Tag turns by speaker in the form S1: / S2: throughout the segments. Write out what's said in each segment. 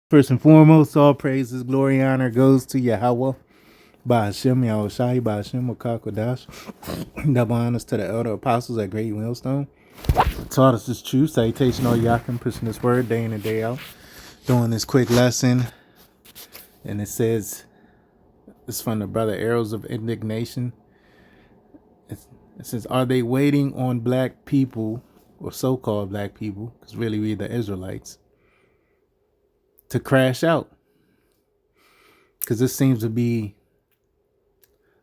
S1: First and foremost, all praises, glory, honor goes to Yahweh. Ba'ashem, Yahushai, Ba'ashem, Wakakodash. Double honors to the elder apostles at Great Millstone. Taught us this truth. Salutation, all Yakin, pushing this word day in and day out. Doing this quick lesson. And it says, it's from the brother Arrows of Indignation. It says, are they waiting on black people, or so-called black people, because really we the Israelites, to crash out? Because this seems to be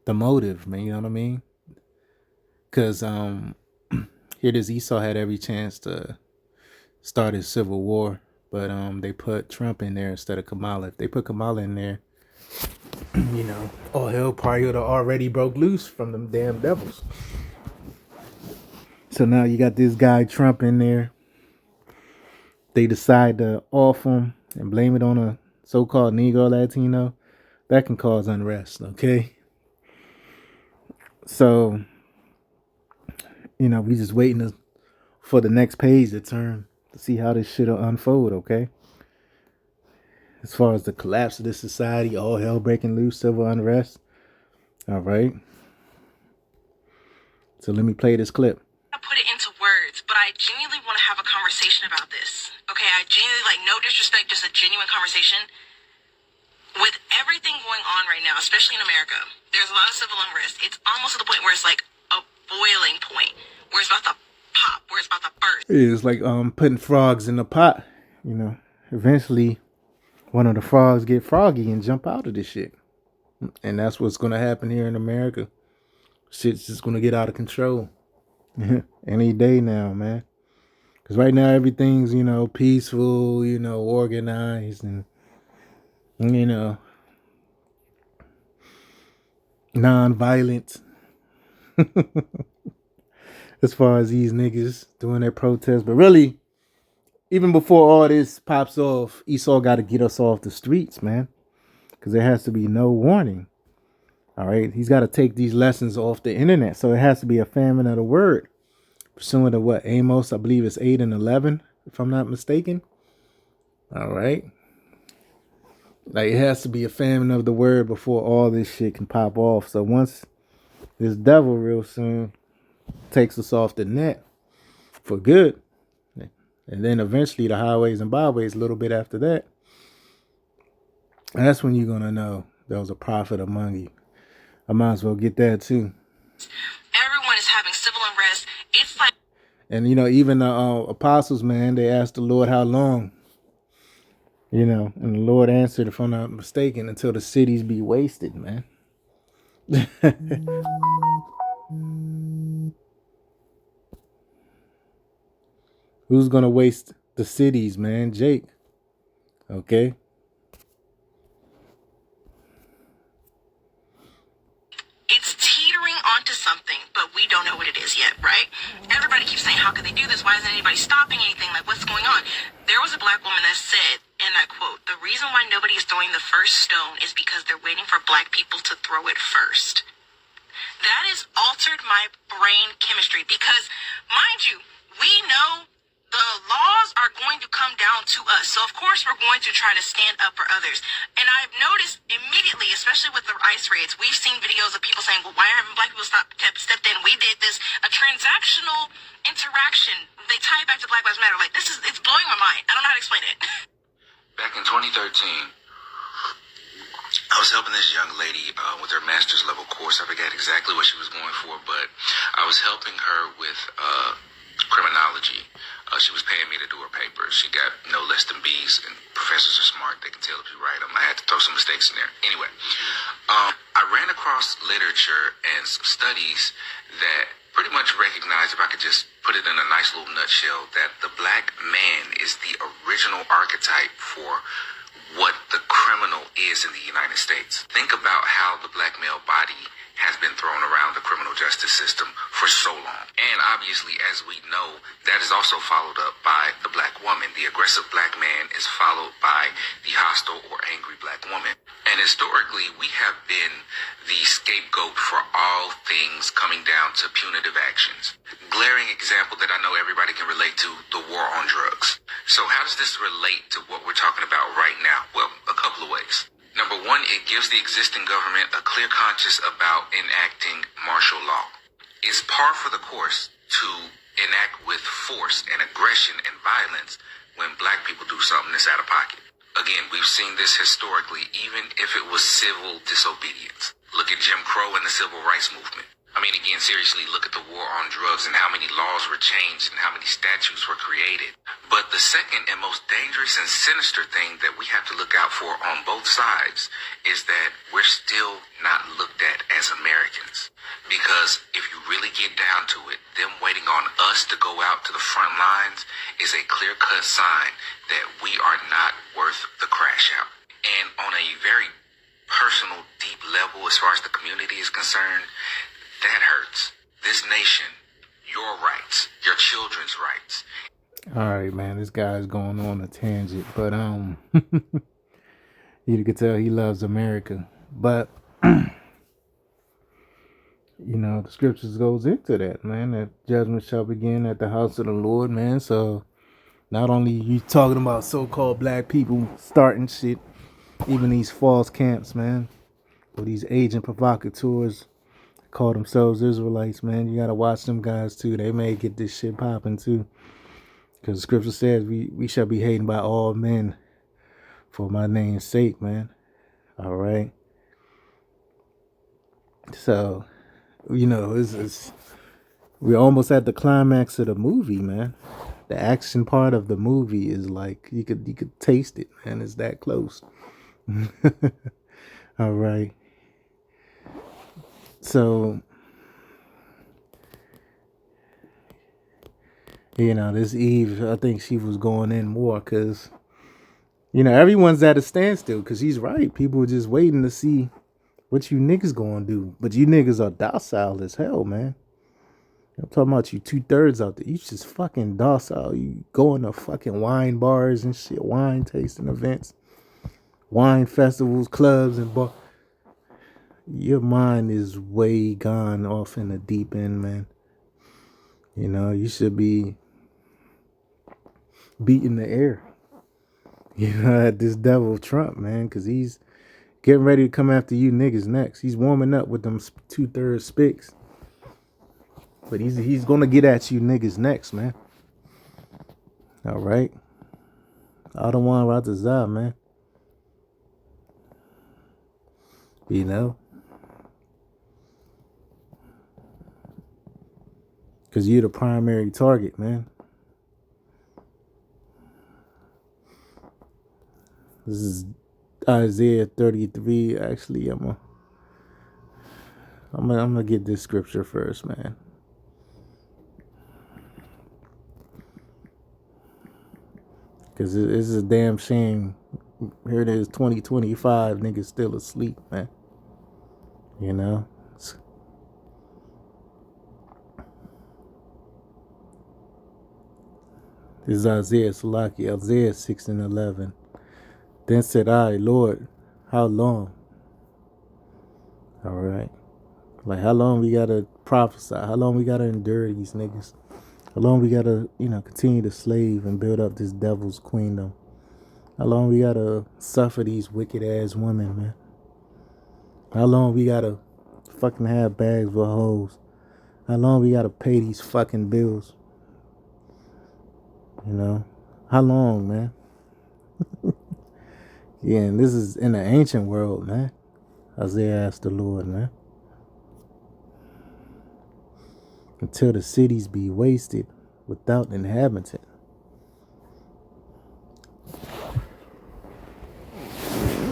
S1: the motive, man, you know what I mean? Because here this Esau had every chance to start his civil war, but they put Trump in there instead of Kamala. If they put Kamala in there, you know, all hell probably would have already broke loose from them damn devils. So now you got this guy Trump in there. They decide to off him and blame it on a so-called Negro Latino. That can cause unrest, okay? So, you know, we just waiting for the next page to turn to see how this shit will unfold, okay? As far as the collapse of this society, all hell breaking loose, civil unrest. All right. So let me play this clip.
S2: I put it into words, but I genuinely want to have a conversation about this. Okay, I genuinely, like, no disrespect, just a genuine conversation. With everything going on right now, especially in America, there's a lot of civil unrest. It's almost to the point where it's like a boiling point, where it's about to pop, where it's about to burst.
S1: It's like putting frogs in the pot, you know. Eventually, one of the frogs get froggy and jump out of this shit. And that's what's going to happen here in America. Shit's just going to get out of control. Any day now, man. Because right now, everything's, you know, peaceful, you know, organized, and, you know, non-violent. As far as these niggas doing their protests. But really, even before all this pops off, Esau got to get us off the streets, man. Because there has to be no warning. All right. He's got to take these lessons off the internet. So it has to be a famine of the word. Pursuant to what? Amos, I believe it's 8 and 11, if I'm not mistaken. All right. Like, it has to be a famine of the word before all this shit can pop off. So once this devil real soon takes us off the net for good, and then eventually the highways and byways a little bit after that, that's when you're going to know there was a prophet among you. I might as well get that too.
S2: Everyone is having civil unrest. It's like...
S1: And, you know, even the apostles, man, they asked the Lord how long, you know, and the Lord answered, if I'm not mistaken, until the cities be wasted, man. Who's going to waste the cities, man? Jake. Okay.
S2: It's teetering onto something, but we don't know what it is yet, right? Everybody keeps saying, how could they do this? Why isn't anybody stopping anything? Like, what's going on? There was a black woman that said, and I quote, the reason why nobody is throwing the first stone is because they're waiting for black people to throw it first. That has altered my brain chemistry because, mind you, we know the laws are going to come down to us. So, of course, we're going to try to stand up for others. And I've noticed immediately, especially with the ICE raids, we've seen videos of people saying, well, why haven't black people stepped in? We did this. A transactional interaction. They tie it back to Black Lives Matter. Like, it's blowing my mind. I don't know how to explain it.
S3: Back in 2013, I was helping this young lady with her master's level course. I forget exactly what she was going for, but I was helping her with criminology. She was paying me to do her papers. She got no less than B's, and professors are smart. They can tell if you write them. I had to throw some mistakes in there. Anyway, I ran across literature and some studies that pretty much recognized, if I could just put it in a nice little nutshell, that the black man is the original archetype for what the criminal is in the United States. Think about how the black male body has been thrown around the criminal justice system for so long. And obviously, as we know, that is also followed up by the black woman. The aggressive black man is followed by the hostile or angry black woman. And historically, we have been the scapegoat for all things coming down to punitive actions. Glaring example that I know everybody can relate to, the war on drugs. So how does this relate to what we're talking about right now gives the existing government a clear conscience about enacting martial law. It's par for the course to enact with force and aggression and violence when black people do something that's out of pocket. Again, we've seen this historically, even if it was civil disobedience. Look at Jim Crow and the Civil Rights Movement. I mean, again, seriously, look at the war on drugs and how many laws were changed and how many statutes were created. But the second and most dangerous and sinister thing that we have to look out for on both sides is that we're still not looked at as Americans. Because if you really get down to it, them waiting on us to go out to the front lines is a clear-cut sign that we are not worth the crash out. And on a very personal, deep level, as far as the community is concerned, that hurts. This nation, your rights, your children's rights.
S1: All right, man, this guy's going on a tangent, but you can tell he loves America. But you know, the scriptures goes into that, man, that judgment shall begin at the house of the Lord, man. So not only you talking about so-called black people starting shit, even these false camps, man, or these agent provocateurs call themselves Israelites, man. You gotta watch them guys too. They may get this shit popping too. Because the scripture says we shall be hated by all men for my name's sake, man. All right. So, you know, we're almost at the climax of the movie, man. The action part of the movie is like you could taste it, man. It's that close. All right. So, you know, this Eve, I think she was going in more because, you know, everyone's at a standstill because he's right. People are just waiting to see what you niggas gonna do. But you niggas are docile as hell, man. I'm talking about you 2/3 out there. You just fucking docile. You going to fucking wine bars and shit, wine tasting events, wine festivals, clubs, and bar. Your mind is way gone off in the deep end, man. You know, you should be beating the air, you know, at this devil Trump, man, because he's getting ready to come after you niggas next. He's warming up with them 2/3 spics. But he's going to get at you niggas next, man. All right. I don't want Ratazah, man. You know? Because you're the primary target, man. This is Isaiah 33. Actually, I'm gonna get this scripture first, man. Because it's a damn shame. Here it is, 2025, niggas still asleep, man. You know? This is Isaiah Salaki, Isaiah 6:11. Then said I, Lord, how long? All right. Like, how long we gotta prophesy? How long we gotta endure these niggas? How long we gotta, you know, continue to slave and build up this devil's queendom? How long we gotta suffer these wicked ass women, man? How long we gotta fucking have bags for hoes? How long we gotta pay these fucking bills? You know? How long, man? Yeah, and this is in the ancient world, man. Isaiah asked the Lord, man. Until the cities be wasted without inhabitant.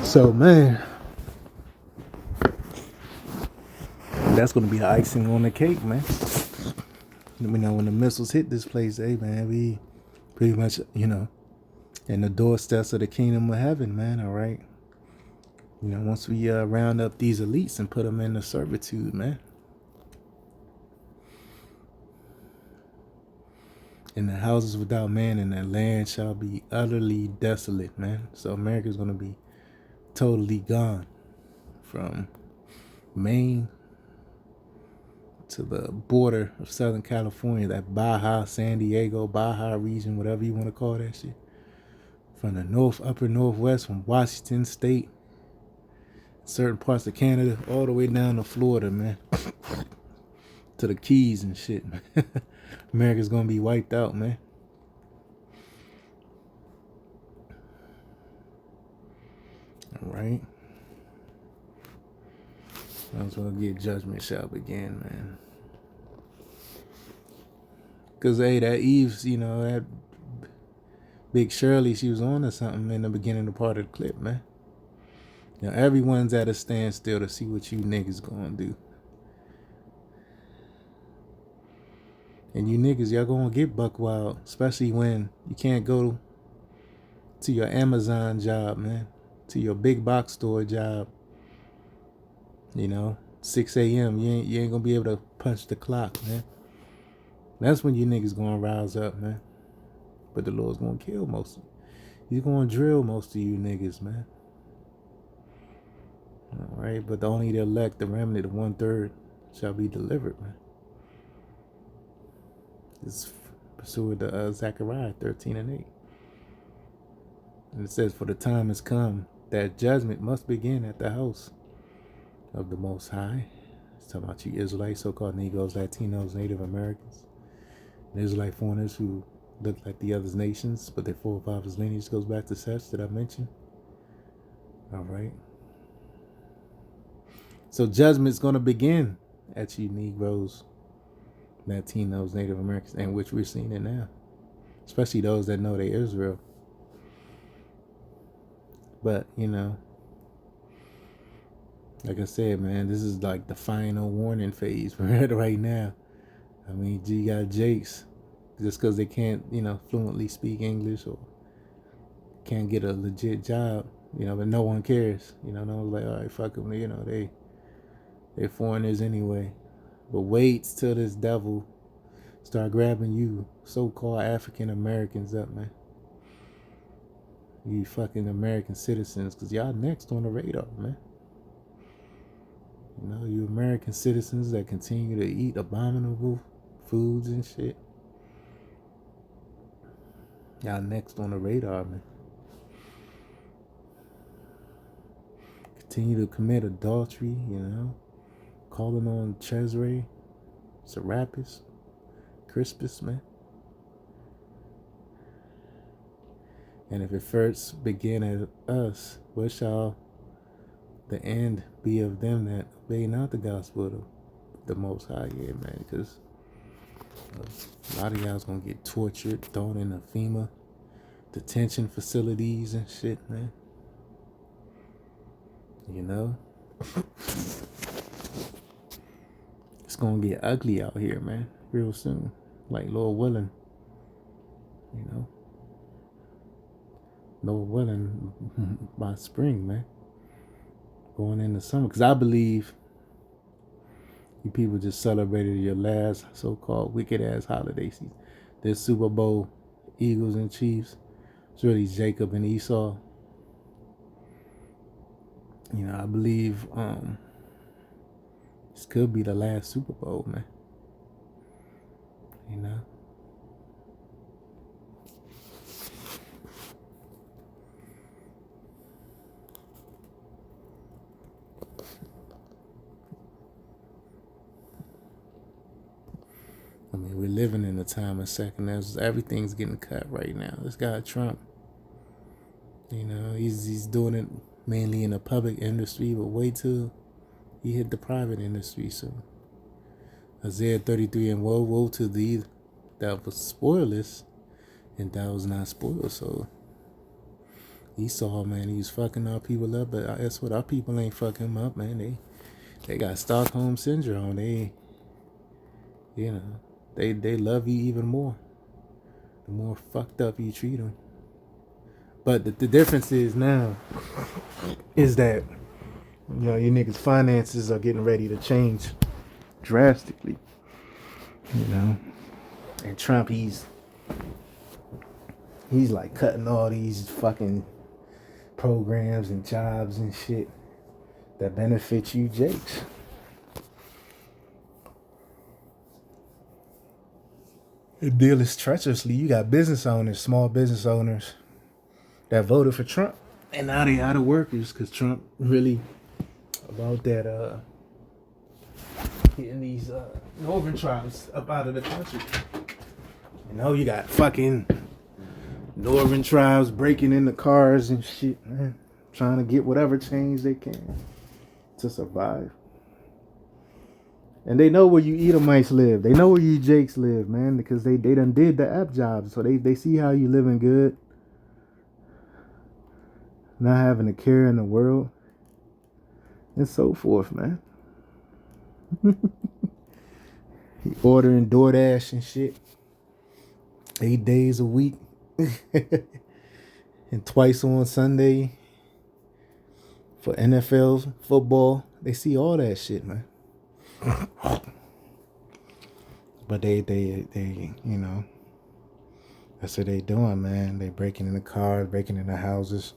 S1: So, man, that's going to be the icing on the cake, man. You know, when the missiles hit this place, hey, man, we pretty much, you know, in the doorsteps of the kingdom of heaven, man, all right? You know, once we round up these elites and put them into servitude, man. And the houses without man and the land shall be utterly desolate, man. So America's going to be totally gone from Maine to the border of Southern California, that Baja, San Diego, Baja region, whatever you want to call that shit. From the upper northwest, from Washington State certain parts of Canada, all the way down to Florida, man, to the Keys and shit, man. America's gonna be wiped out, man. All right. Might as well get judgment shall begin, man. Cause hey, that Eve's, that Big Shirley, she was on to something in the beginning of part of the clip, man. Everyone's at a standstill to see what you niggas gonna do. And you niggas, y'all gonna get buck wild, especially when you can't go to your Amazon job, man, to your big box store job. 6 a.m. You ain't gonna be able to punch the clock, man. That's when you niggas gonna rouse up, man. But the Lord's gonna kill most of you. He's gonna drill most of you niggas, man. All right, but only the elect, the remnant, the 1/3 shall be delivered, man. It's pursuant to Zechariah 13:8. And it says, for the time has come that judgment must begin at the house of the Most High. It's talking about you Israelites, so-called Negroes, Latinos, Native Americans, and Israelite foreigners who look like the other nations, but their forefathers' lineage goes back to Seth that I mentioned. All right. So judgment's going to begin at you Negroes, Latinos, Native Americans, and which we're seeing it now, especially those that know they Israel. But, like I said, man, this is like the final warning phase we're at right now. I mean, you got Jakes, just because they can't, fluently speak English or can't get a legit job, but no one cares. No one's like, all right, fuck them, they foreigners anyway. But wait till this devil start grabbing you so-called African Americans up, man. You fucking American citizens, because y'all next on the radar, man. You American citizens that continue to eat abominable foods and shit. Y'all next on the radar, man. Continue to commit adultery, calling on Cesare, Serapis, Crispus, man. And if it first begin at us, what shall the end be of them that obey not the gospel of the Most High? Yeah, man, because a lot of y'all's gonna get tortured, thrown in the FEMA detention facilities and shit, man. It's gonna get ugly out here, man, real soon. Like Lord willing, Lord willing, by spring, man. Going into summer. Because I believe you people just celebrated your last so-called wicked-ass holiday season. This Super Bowl, Eagles and Chiefs. It's really Jacob and Esau. I believe this could be the last Super Bowl, man. I mean, we're living in a time of second. Everything's getting cut right now. This guy Trump, he's doing it mainly in the public industry, but wait till he hit the private industry soon. Isaiah 33, and woe to thee that was spoilest, and that was not spoiled. So Esau, man, he's fucking our people up, but guess what? Our people ain't fucking him up, man. They got Stockholm syndrome. They love you even more the more fucked up you treat them. But the difference is now is that you niggas' finances are getting ready to change drastically. And Trump, he's like cutting all these fucking programs and jobs and shit that benefit you Jakes. The deal is treacherously. You got business owners, small business owners that voted for Trump, and now they out of workers because Trump really about that getting these northern tribes up out of the country. You know, you got fucking northern tribes breaking into cars and shit, man, trying to get whatever change they can to survive. And they know where you Edomites live. They know where you Jakes live, man, because they done did the app jobs. So they see how you living good. Not having a care in the world. And so forth, man. He ordering DoorDash and shit. 8 days a week. And twice on Sunday. For NFL football. They see all that shit, man. But they you know, that's what they doing, man. They breaking in the cars, breaking in the houses,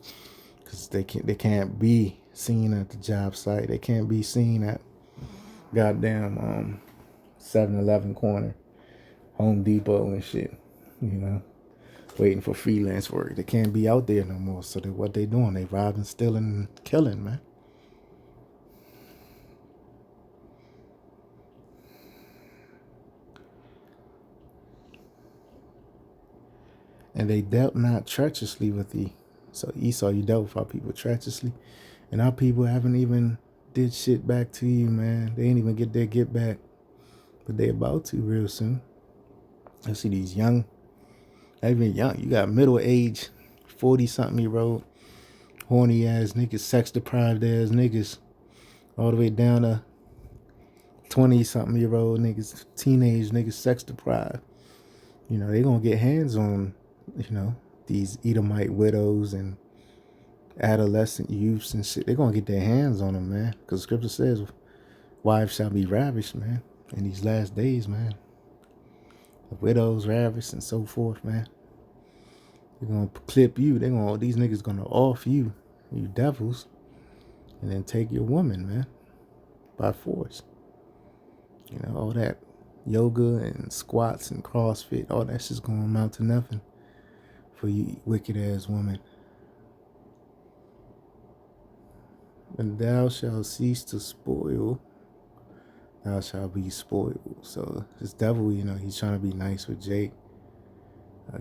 S1: because they can't be seen at the job site. They can't be seen at goddamn 7-Eleven corner, Home Depot and shit. You know, waiting for freelance work. They can't be out there no more. So what they doing? They robbing, stealing, and killing, man. And they dealt not treacherously with thee. So Esau, you dealt with our people treacherously. And our people haven't even did shit back to you, man. They ain't even get their get back. But they about to real soon. I see these young, not even young, you got middle-aged, 40-something-year-old, horny-ass niggas, sex-deprived-ass niggas, all the way down to 20-something-year-old niggas, teenage niggas, sex-deprived. You know, they gonna get hands on, you know, these Edomite widows and adolescent youths and shit. They're gonna get their hands on them, man. Because the scripture says, wives shall be ravished, man, in these last days, man. The widows ravished and so forth, man. They're gonna clip you. These niggas gonna off you, you devils, and then take your woman, man, by force. You know, all that yoga and squats and CrossFit, all that shit's gonna amount to nothing for you wicked ass woman. And thou shalt cease to spoil, thou shalt be spoiled. So this devil, you know, he's trying to be nice with Jake.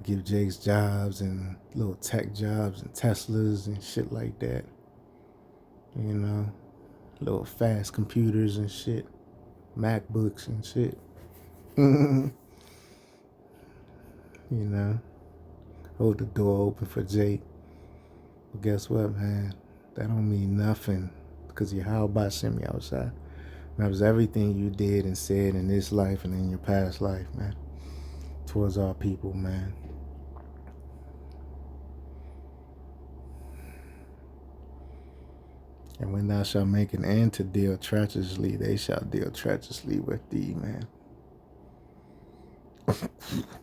S1: Give Jake's jobs and little tech jobs and Teslas and shit like that. You know, little fast computers and shit. MacBooks and shit. You know, hold the door open for Jake. But guess what, man? That don't mean nothing, because Yahweh sent me outside. That was everything you did and said in this life and in your past life, man, towards our people, man. And when thou shalt make an end to deal treacherously, they shall deal treacherously with thee, man.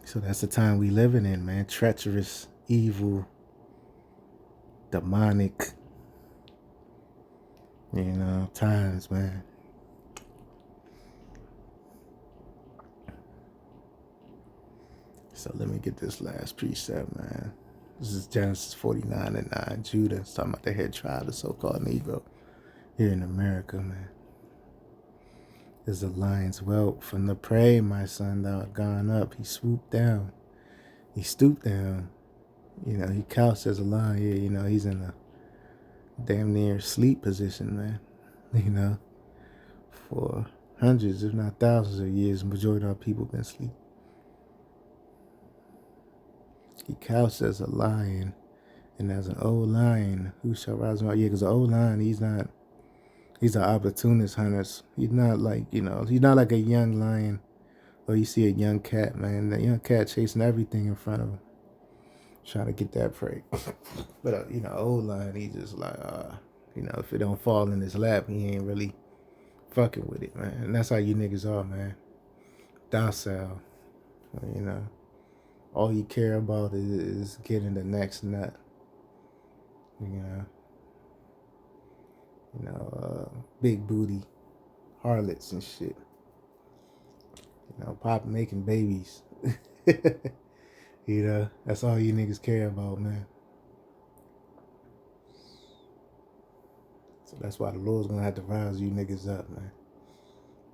S1: So that's the time we living in, man. Treacherous, evil, demonic, you know, times, man. So let me get this last precept, man. This is Genesis 49:9. Judah, it's talking about the head tribe, the so-called Negro, here in America, man. Is the lion's whelp from the prey, my son, thou art gone up. He swooped down. He stooped down. You know, he couched as a lion. Yeah, you know, he's in a damn near sleep position, man. You know, for hundreds, if not thousands of years, the majority of our people been asleep. He couched as a lion, and as an old lion, who shall rise him up? Yeah, because an old lion, he's an opportunist hunter. He's not like, you know, he's not like a young lion, or you see a young cat, man. That young cat chasing everything in front of him, trying to get that prey. But, you know, old lion, he just like, you know, if it don't fall in his lap, he ain't really fucking with it, man. And that's how you niggas are, man. Docile, you know. All you care about is getting the next nut, you know, big booty harlots and shit, you know, pop making babies. You know, that's all you niggas care about, man. So that's why the Lord's gonna have to rouse you niggas up, man.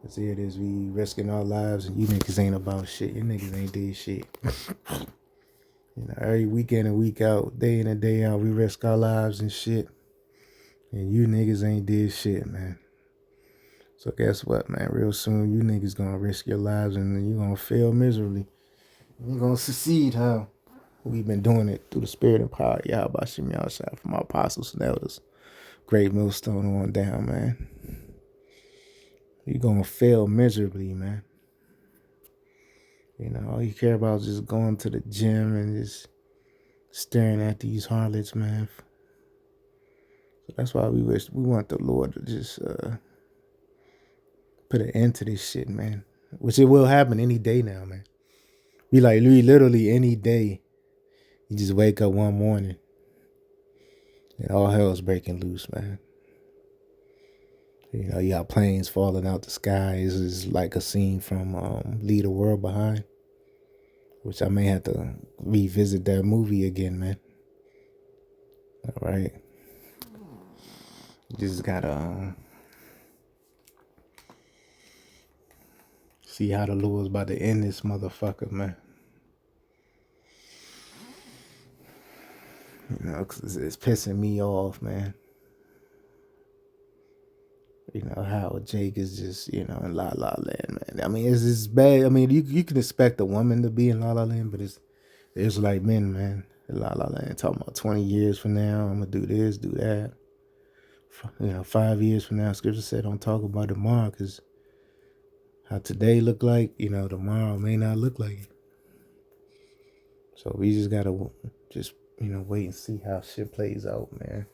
S1: Cause here it is, we risking our lives and you niggas ain't about shit. You niggas ain't did shit. You know, every week in and week out, day in and day out, we risk our lives and shit. And you niggas ain't did shit, man. So guess what, man? Real soon, you niggas gonna risk your lives and then you gonna fail miserably. You gonna succeed how we've been doing it through the spirit and power. Y'all about Shimmy outside from our apostles and elders. Great millstone on down, man. You gonna fail miserably, man. You know, all you care about is just going to the gym and just staring at these harlots, man. So that's why we want the Lord to just put an end to this shit, man. Which it will happen any day now, man. We literally any day. You just wake up one morning and all hell's breaking loose, man. You know, you got planes falling out the sky. It's like a scene from Leave the World Behind, which I may have to revisit that movie again, man. All right. You just gotta see how the Lord's about to end this motherfucker, man. You know, 'cause it's pissing me off, man. You know, how Jake is just, you know, in La La Land, man. I mean, it's bad. I mean, you can expect a woman to be in La La Land, but it's like men, man. In La La Land, talking about 20 years from now, I'm going to do this, do that. You know, 5 years from now, Scripture said don't talk about tomorrow because how today look like, you know, tomorrow may not look like it. So we just got to just, you know, wait and see how shit plays out, man.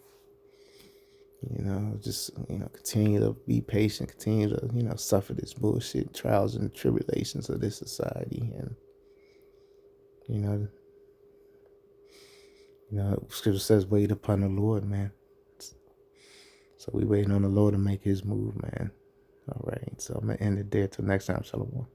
S1: You know, just, you know, continue to be patient, continue to, you know, suffer this bullshit, trials and tribulations of this society. And, you know, Scripture says wait upon the Lord, man. So we waiting on the Lord to make his move, man. All right. So I'm going to end it there till next time. Shalom.